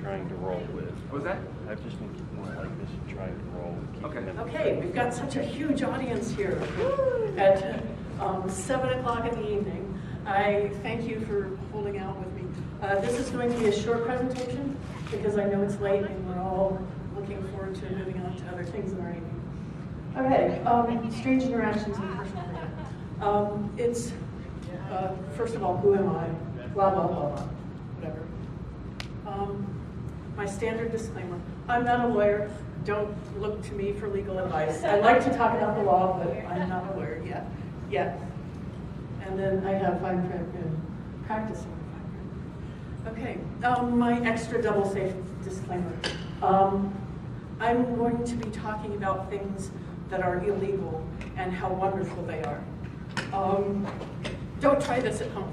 trying to roll with. What was that? I've just been keeping it like this and trying to roll. Okay, we've got such a huge audience here at 7 o'clock in the evening. I thank you for holding out with me. This is going to be a short presentation because I know it's late and we're all looking forward to moving on to other things in our evening. Okay, strange interactions in personal data. It's, first of all, who am I? Blah, blah, blah, blah, whatever. My standard disclaimer, I'm not a lawyer. Don't look to me for legal advice. I like to talk about the law, but I'm not a lawyer yet. And then I have fine print and practicing fine print. Okay, my extra double safe disclaimer. I'm going to be talking about things that are illegal and how wonderful they are. Don't try this at home.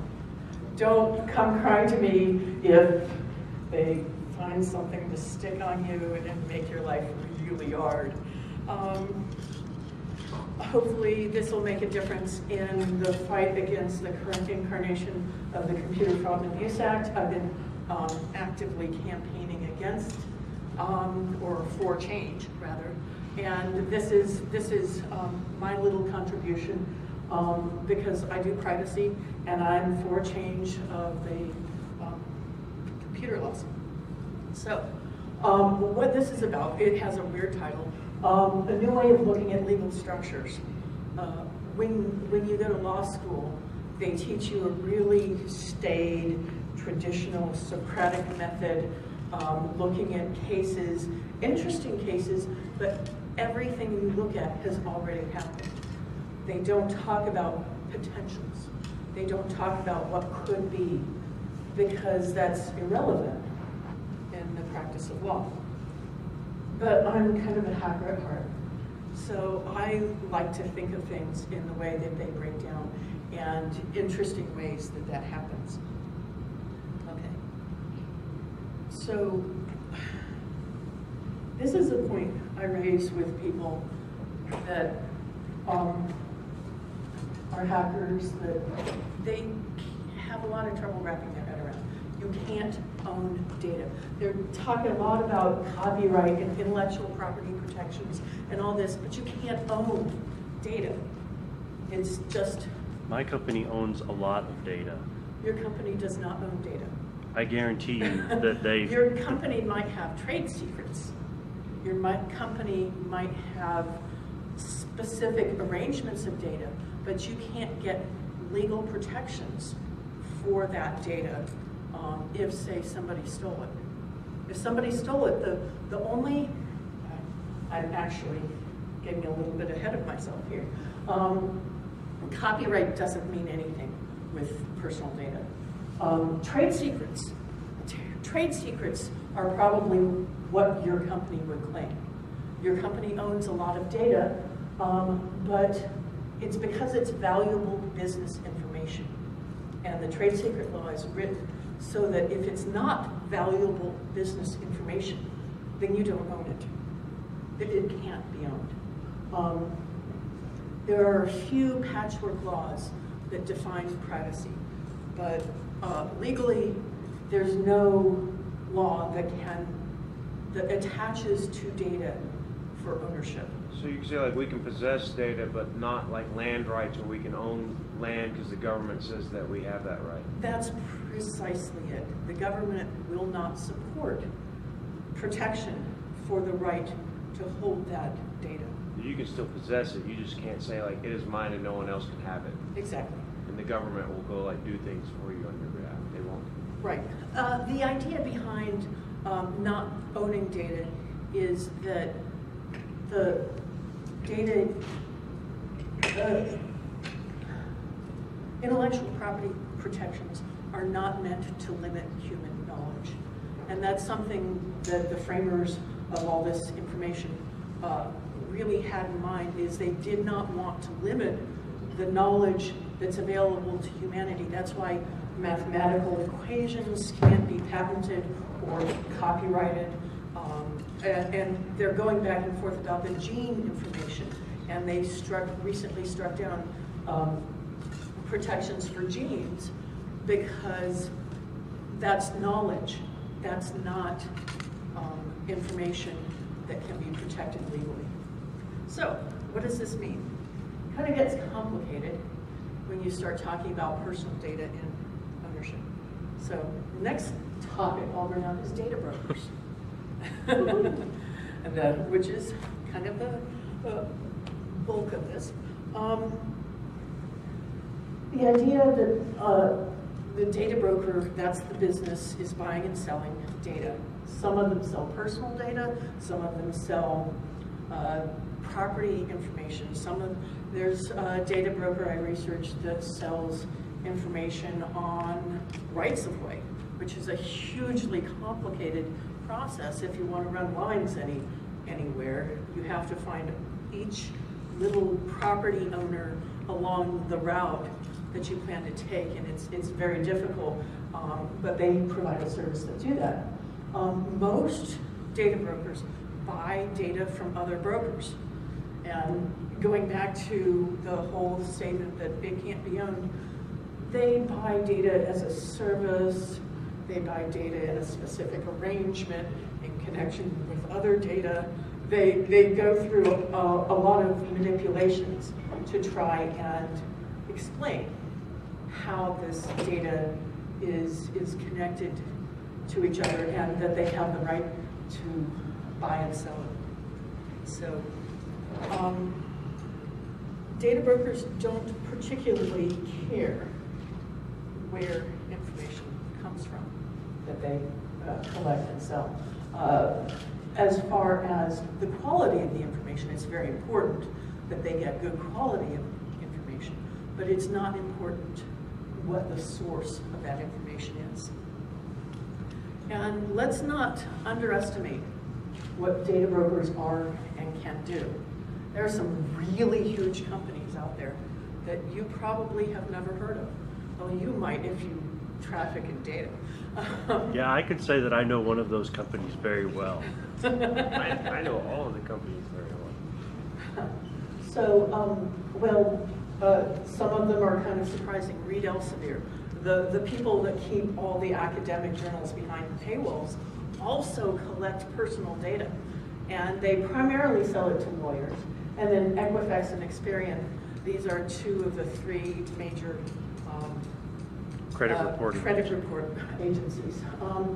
Don't come crying to me if they find something to stick on you and make your life really hard. Hopefully this will make a difference in the fight against the current incarnation of the Computer Fraud and Abuse Act. I've been actively campaigning against, or for change, rather. And this is my little contribution because I do privacy and I'm for change of the computer laws. So, what this is about, it has a weird title, a new way of looking at legal structures. When you go to law school, they teach you a really staid, traditional Socratic method, looking at cases, interesting cases, but everything you look at has already happened. They don't talk about potentials. They don't talk about what could be, because that's irrelevant in the practice of law. But I'm kind of a hacker at heart. So I like to think of things in the way that they break down and interesting ways that that happens. Okay. So this is a point I raise with people that are hackers, that they have a lot of trouble wrapping their head around. You can't own data. They're talking a lot about copyright and intellectual property protections and all this, but you can't own data. It's just... My company owns a lot of data. Your company does not own data. I guarantee you that they... Your company might have trade secrets. Your company might have specific arrangements of data, but you can't get legal protections for that data if, say, somebody stole it. If somebody stole it, the only, I'm actually getting a little bit ahead of myself here. Copyright doesn't mean anything with personal data. Trade secrets. Trade secrets are probably what your company would claim. Your company owns a lot of data, but it's because it's valuable business information. And the trade secret law is written so that if it's not valuable business information, then you don't own it. It can't be owned. There are a few patchwork laws that define privacy, but legally, there's no law that attaches to data for ownership. So you can say, like, we can possess data, but not like land rights, or we can own land because the government says that we have that right. That's precisely it. The government will not support protection for the right to hold that data. You can still possess it, you just can't say, like, it is mine and no one else can have it. Exactly. And the government will go, like, do things for you on your behalf. They won't. Right. The idea behind not owning data is that the data, intellectual property protections are not meant to limit human knowledge. And that's something that the framers of all this information really had in mind, is they did not want to limit the knowledge that's available to humanity. That's why mathematical equations can't be patented or copyrighted. And they're going back and forth about the gene information. And they recently struck down protections for genes because that's knowledge that's not information that can be protected legally. So, what does this mean? It kind of gets complicated when you start talking about personal data in ownership. So, the next topic I'll bring up is data brokers, and which is kind of the bulk of this. The idea that the data broker, that's the business, is buying and selling data. Some of them sell personal data, some of them sell property information. There's a data broker I researched that sells information on rights of way, which is a hugely complicated process. If you want to run lines anywhere, you have to find each little property owner along the route that you plan to take, and it's very difficult, but they provide a service that do that. Most data brokers buy data from other brokers, and going back to the whole statement that it can't be owned, they buy data as a service, they buy data in a specific arrangement in connection with other data. They go through a lot of manipulations to try and explain how this data is connected to each other and that they have the right to buy and sell it. So data brokers don't particularly care where information comes from that they collect and sell. As far as the quality of the information, it's very important that they get good quality of information, but it's not important what the source of that information is. And let's not underestimate what data brokers are and can do. There are some really huge companies out there that you probably have never heard of. Well, you might if you traffic in data. Yeah, I could say that I know one of those companies very well. I know all of the companies very well. So, some of them are kind of surprising. Reed Elsevier, the people that keep all the academic journals behind paywalls, also collect personal data, and they primarily sell it to lawyers. And then Equifax and Experian, these are two of the three major Credit report agencies.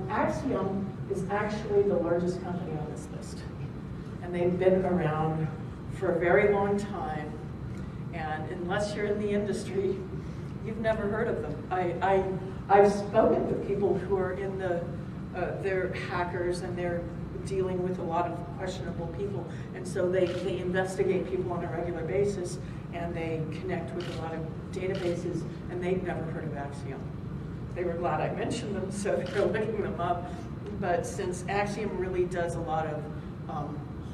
Axiom is actually the largest company on this list, and they've been around for a very long time. And unless you're in the industry, you've never heard of them. I've spoken with people who are in they're hackers and they're dealing with a lot of questionable people, and so they investigate people on a regular basis, and they connect with a lot of databases, and they've never heard of Axiom. They were glad I mentioned them, so they're looking them up. But since Axiom really does a lot of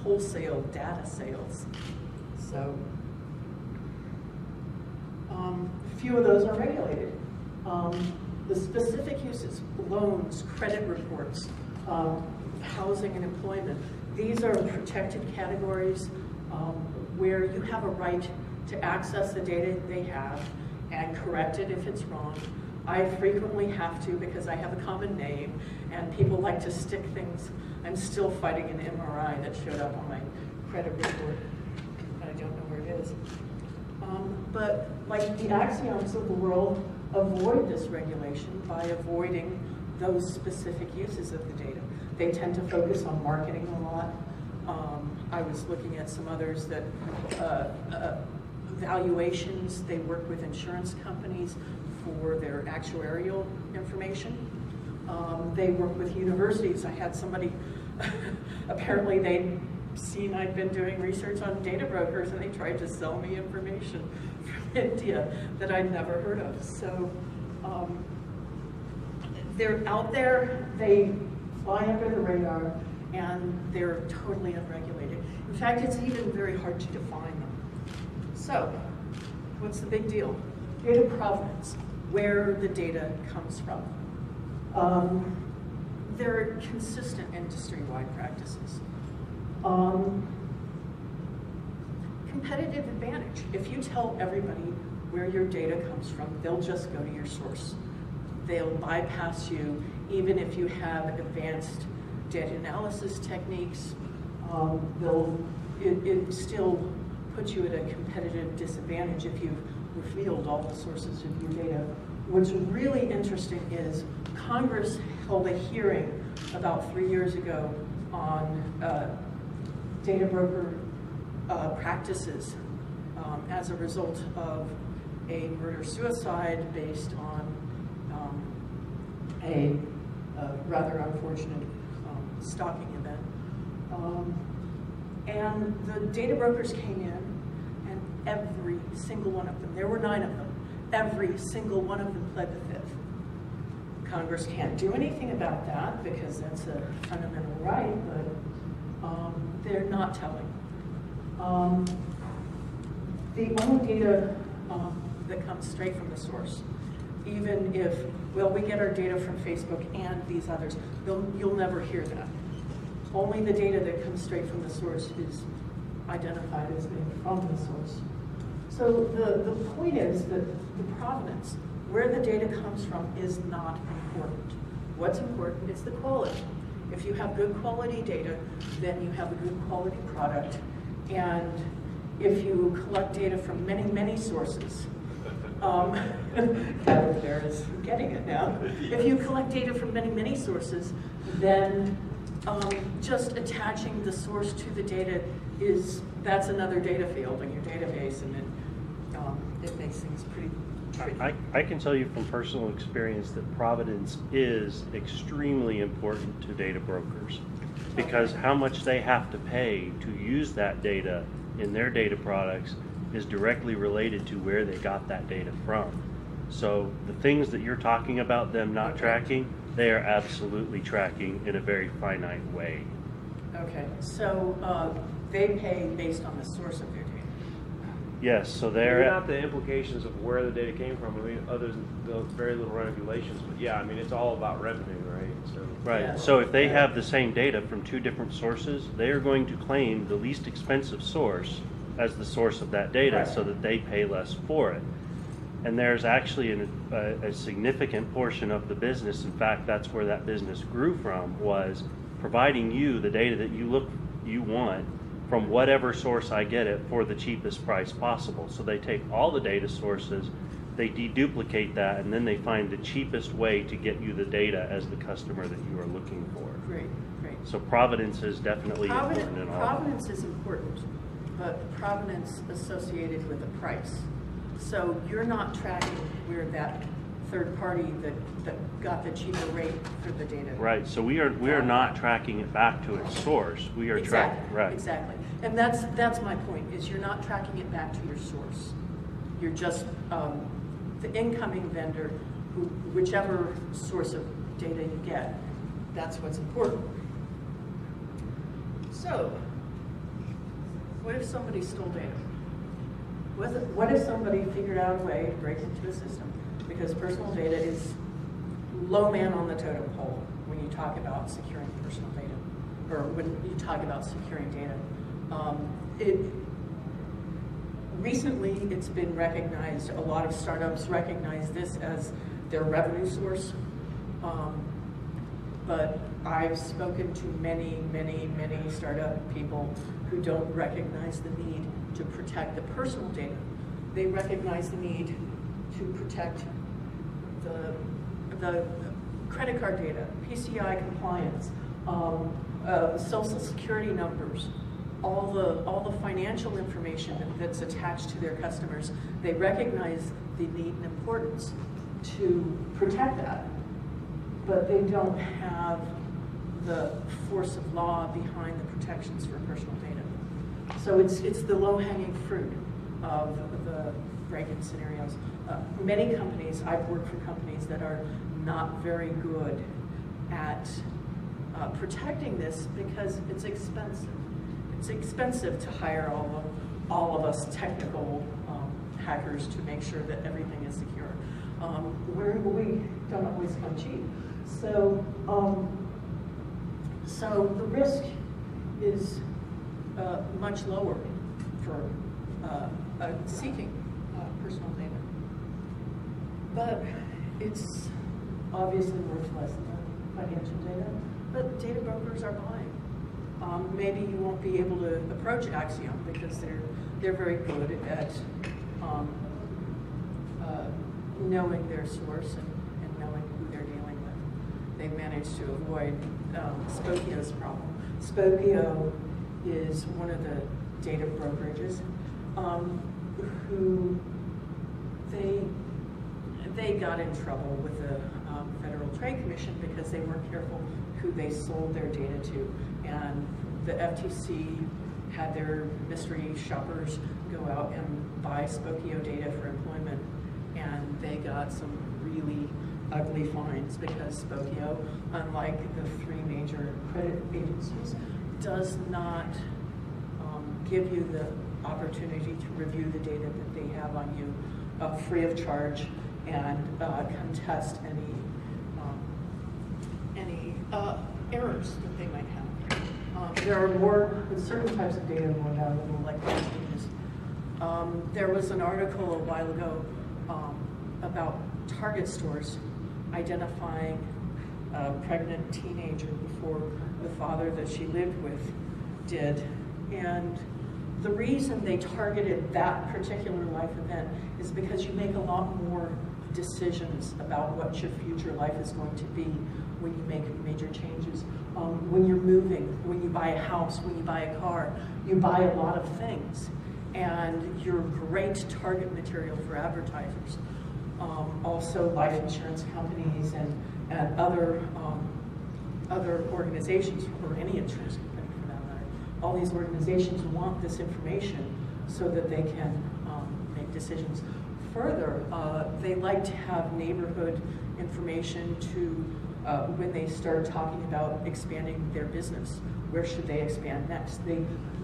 wholesale data sales, so a few of those are regulated. The specific uses, loans, credit reports, housing and employment, these are protected categories where you have a right to access the data they have and correct it if it's wrong. I frequently have to because I have a common name and people like to stick things. I'm still fighting an MRI that showed up on my credit report, but I don't know where it is. But like the Axioms of the world avoid this regulation by avoiding those specific uses of the data. They tend to focus on marketing a lot. I was looking at some others that valuations, they work with insurance companies for their actuarial information. They work with universities. I had somebody, apparently they'd seen I'd been doing research on data brokers and they tried to sell me information from India that I'd never heard of. So they're out there, they fly under the radar, and they're totally unregulated. In fact, it's even very hard to define them. So, what's the big deal? Data provenance, where the data comes from. There are consistent industry-wide practices. Competitive advantage. If you tell everybody where your data comes from, they'll just go to your source. they'll bypass you even if you have advanced data analysis techniques. It still puts you at a competitive disadvantage if you've revealed all the sources of your data. What's really interesting is Congress held a hearing about 3 years ago on data broker practices as a result of a murder-suicide based on a rather unfortunate stalking event. And the data brokers came in, and every single one of them, there were 9 of them, every single one of them pled the Fifth. Congress can't do anything about that because that's a fundamental right, but they're not telling. The only data that comes straight from the source, even if, well, we get our data from Facebook and these others, you'll never hear that. Only the data that comes straight from the source is identified as being from the source. So the point is that the provenance, where the data comes from, is not important. What's important is the quality. If you have good quality data, then you have a good quality product. And if you collect data from many, many sources, there is getting it now. If you collect data from many, many sources, then just attaching the source to the data that's another data field in your database, and it makes things pretty tricky. I can tell you from personal experience that provenance is extremely important to data brokers, because how much they have to pay to use that data in their data products is directly related to where they got that data from. So the things that you're talking about them not tracking, they are absolutely tracking in a very finite way. Okay, so they pay based on the source of their data. Yes, so Maybe they're not the implications of where the data came from. I mean, other than the very little regulations, but yeah, I mean, it's all about revenue, right? So right. Yeah. So if they have the same data from 2 different sources, they are going to claim the least expensive source as the source of that data, Right. so that they pay less for it. And there's actually a significant portion of the business, in fact, that's where that business grew from, was providing you the data that you want from whatever source I get it for the cheapest price possible. So they take all the data sources, they deduplicate that, and then they find the cheapest way to get you the data as the customer that you are looking for. Great, great. So provenance is definitely important in all. Provenance is important, but the provenance associated with the price. So you're not tracking where that third party that got the cheaper rate for the data. Right, so we are not tracking it back to its source. We are Exactly, tracking, right. exactly. And that's my point, is you're not tracking it back to your source. You're just the incoming vendor, whichever source of data you get, that's what's important. So, what if somebody stole data? What if somebody figured out a way to break into the system? Because personal data is low man on the totem pole when you talk about securing personal data, or when you talk about securing data. Recently, it's been recognized, a lot of startups recognize this as their revenue source. But I've spoken to many, many, many startup people who don't recognize the need to protect the personal data. They recognize the need to protect the credit card data, PCI compliance, social security numbers, all the financial information that's attached to their customers. They recognize the need and importance to protect that, but they don't have the force of law behind the protections for personal data. So it's the low-hanging fruit of the break-in scenarios. Many companies, I've worked for companies that are not very good at protecting this because it's expensive. It's expensive to hire all of us technical hackers to make sure that everything is secure. We don't always come cheap. So, so the risk is much lower for seeking personal data. But it's obviously worth less than financial data, but data brokers are buying. Maybe you won't be able to approach Axiom because they're very good at knowing their source and knowing who they're dealing with. They've managed to avoid Spokio's problem. Spokio is one of the data brokerages who they got in trouble with the Federal Trade Commission because they weren't careful who they sold their data to. And the FTC had their mystery shoppers go out and buy Spokio data for employment, and they got some really ugly fines because Spokio, unlike the three major credit agencies, does not give you the opportunity to review the data that they have on you free of charge and contest any errors that they might have. There are more, certain types of data are more valuable, like images. There was an article a while ago about Target stores identifying a pregnant teenager before the father that she lived with did. And the reason they targeted that particular life event is because you make a lot more decisions about what your future life is going to be when you make major changes. When you're moving, when you buy a house, when you buy a car, you buy a lot of things. And you're great target material for advertisers. Also life insurance companies and other organizations, or any insurance company for that matter. All these organizations want this information so that they can make decisions. Further, they like to have neighborhood information to when they start talking about expanding their business. Where should they expand next?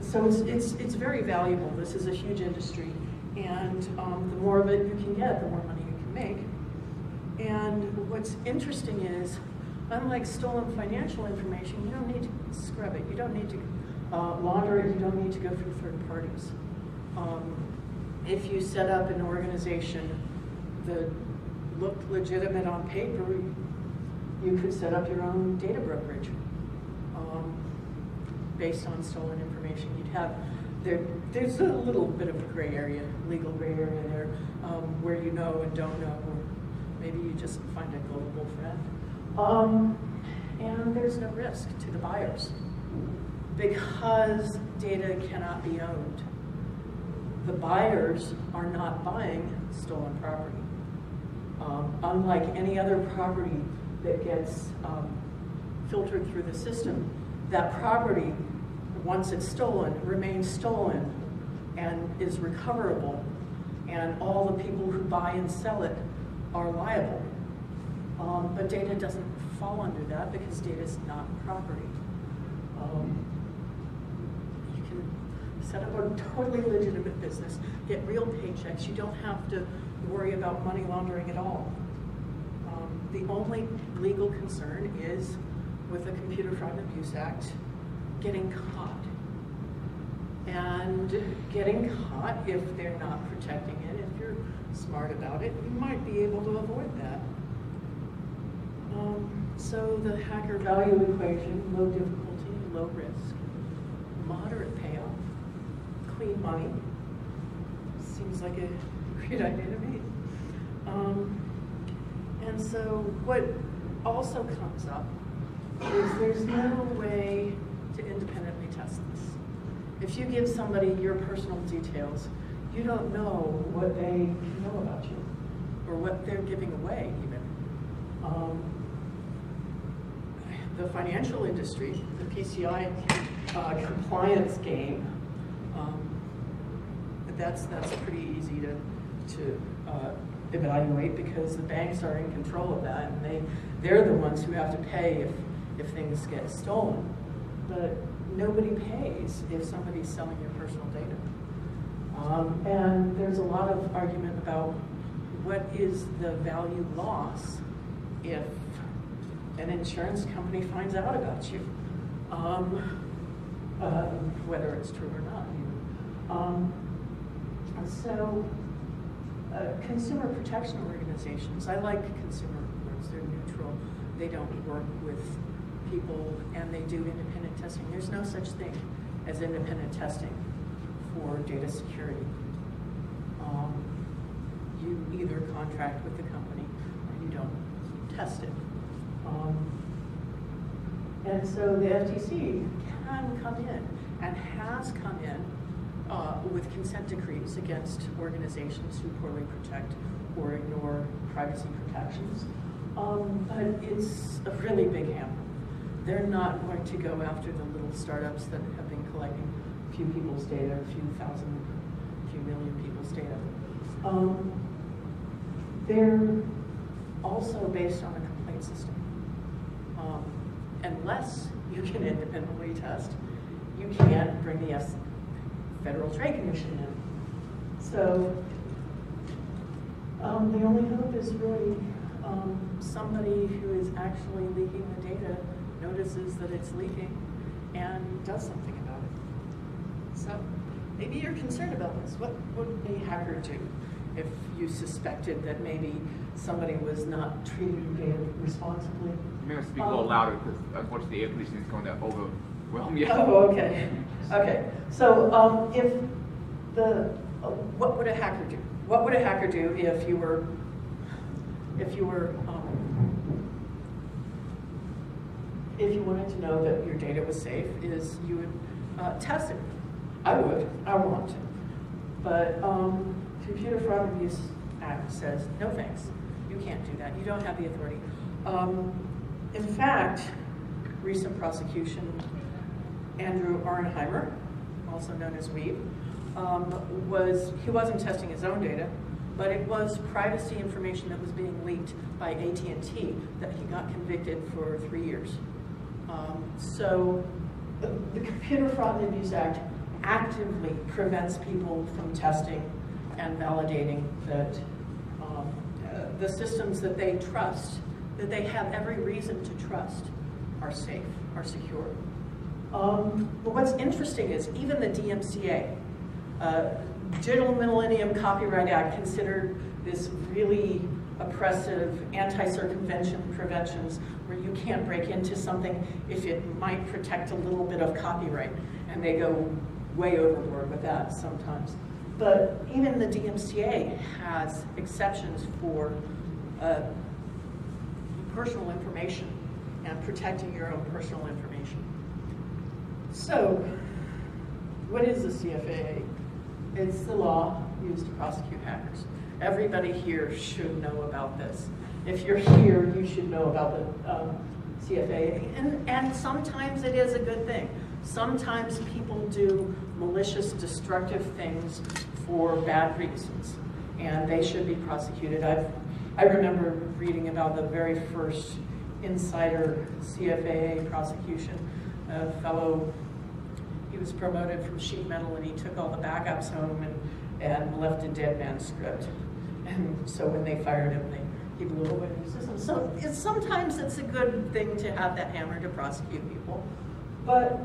So it's very valuable. This is a huge industry, and the more of it you can get, the more money you can make. And what's interesting is, unlike stolen financial information, you don't need to scrub it. You don't need to launder it. You don't need to go through third parties. If you set up an organization that looked legitimate on paper, you could set up your own data brokerage based on stolen information. You'd have there's a little bit of a gray area, legal gray area there, where you know and don't know, or maybe you just find a gullible friend. And there's no risk to the buyers because data cannot be owned. The buyers are not buying stolen property. Unlike any other property that gets filtered through the system, that property, once it's stolen, remains stolen and is recoverable, and all the people who buy and sell it are liable. But data doesn't fall under that because data is not property. You can set up a totally legitimate business, get real paychecks. You don't have to worry about money laundering at all. The only legal concern is with the Computer Fraud and Abuse Act, getting caught. And getting caught, if they're not protecting it, if you're smart about it, you might be able to avoid that. So the hacker value equation, low difficulty, low risk, moderate payoff, clean money, seems like a great idea to me. And so what also comes up is there's no way to independently test this. If you give somebody your personal details, you don't know what they know about you or what they're giving away even. The financial industry, the PCI compliance game, that's pretty easy to evaluate because the banks are in control of that, and they're the ones who have to pay if things get stolen. But nobody pays if somebody's selling your personal data. And there's a lot of argument about what is the value loss if an insurance company finds out about you, whether it's true or not. So consumer protection organizations, I like consumer themselves. They're neutral. They don't work with people, and they do independent testing. There's no such thing as independent testing for data security. You either contract with the company or you don't test it. And so the FTC can come in and has come in with consent decrees against organizations who poorly protect or ignore privacy protections. But it's a really big hammer. They're not going to go after the little startups that have been collecting a few people's data, a few thousand, a few million people's data. They're also based on a complaint system. Unless you can independently test, you can't bring the Federal Trade Commission in. So the only hope is really somebody who is actually leaking the data notices that it's leaking and does something about it. So maybe you're concerned about this. What would a hacker do if you suspected that maybe somebody was not treating your data responsibly? You may have to speak a little louder because unfortunately the air conditioning is going to overwhelm you. Oh, okay. Okay. So if what would a hacker do? What would a hacker do if you were if you wanted to know that your data was safe? Is you would test it. I would. I want to. But Computer Fraud and Abuse Act says no thanks. You can't do that. You don't have the authority. In fact, recent prosecution, Andrew Auernheimer, also known as Weeb, he wasn't testing his own data, but it was privacy information that was being leaked by AT&T that he got convicted for 3 years. So the Computer Fraud and Abuse Act actively prevents people from testing and validating that the systems that they trust, that they have every reason to trust, are safe, are secure. But what's interesting is even the DMCA, Digital Millennium Copyright Act, considered this really oppressive anti-circumvention preventions where you can't break into something if it might protect a little bit of copyright, and they go way overboard with that sometimes. But even the DMCA has exceptions for personal information and protecting your own personal information. So, what is the CFAA? It's the law used to prosecute hackers. Everybody here should know about this. If you're here, you should know about the CFAA. And sometimes it is a good thing. Sometimes people do malicious, destructive things for bad reasons, and they should be prosecuted. I remember reading about the very first insider CFAA prosecution. A fellow, he was promoted from sheet metal, and he took all the backups home and left a dead manuscript. And so when they fired him, he blew away the system. So sometimes it's a good thing to have that hammer to prosecute people, but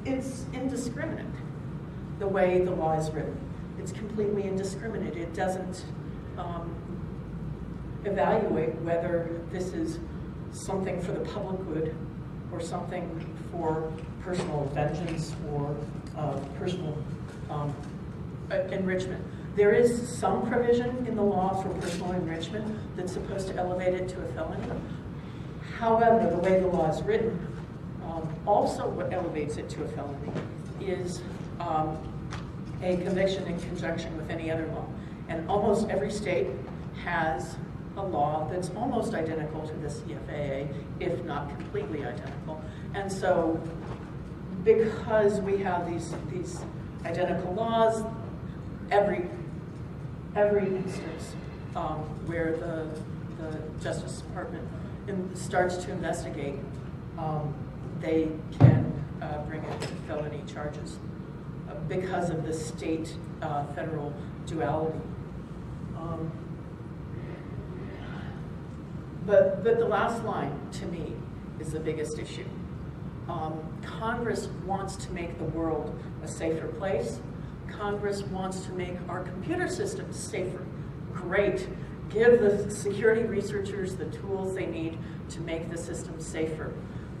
it's indiscriminate the way the law is written. It's completely indiscriminate. It doesn't evaluate whether this is something for the public good or something for personal vengeance or personal enrichment. There is some provision in the law for personal enrichment that's supposed to elevate it to a felony. However, the way the law is written, also what elevates it to a felony is a conviction in conjunction with any other law. And almost every state has a law that's almost identical to the CFAA, if not completely identical. And so because we have these identical laws, every instance where the Justice Department starts to investigate, they can bring in felony charges because of the state-federal duality. But the last line, to me, is the biggest issue. Congress wants to make the world a safer place. Congress wants to make our computer systems safer. Great. give the security researchers the tools they need to make the system safer,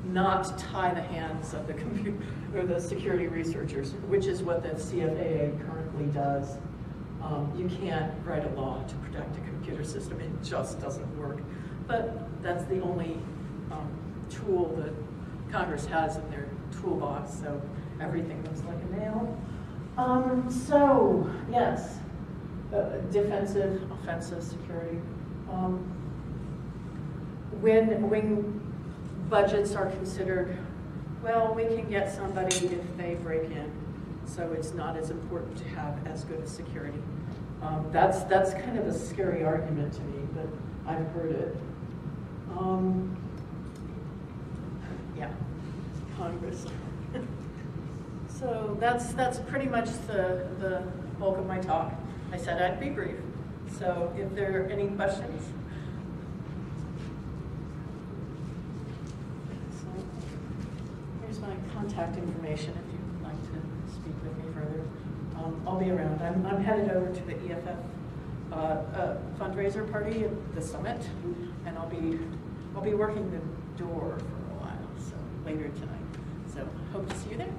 not tie the hands of the computer or the security researchers, which is what the CFAA currently does. You can't write a law to protect a computer system. It just doesn't work. But that's the only tool that Congress has in their toolbox, so everything looks like a nail. So, yes, defensive, offensive security. When budgets are considered, well, we can get somebody if they break in, so it's not as important to have as good a security. That's kind of a scary argument to me, but I've heard it. Yeah, Congress. So that's pretty much the bulk of my talk. I said I'd be brief. So if there are any questions. So here's my contact information if you'd like to speak with me further. I'll be around. I'm headed over to the EFF fundraiser party at the summit, and I'll be working the door for a while, so later tonight. So hope to see you there.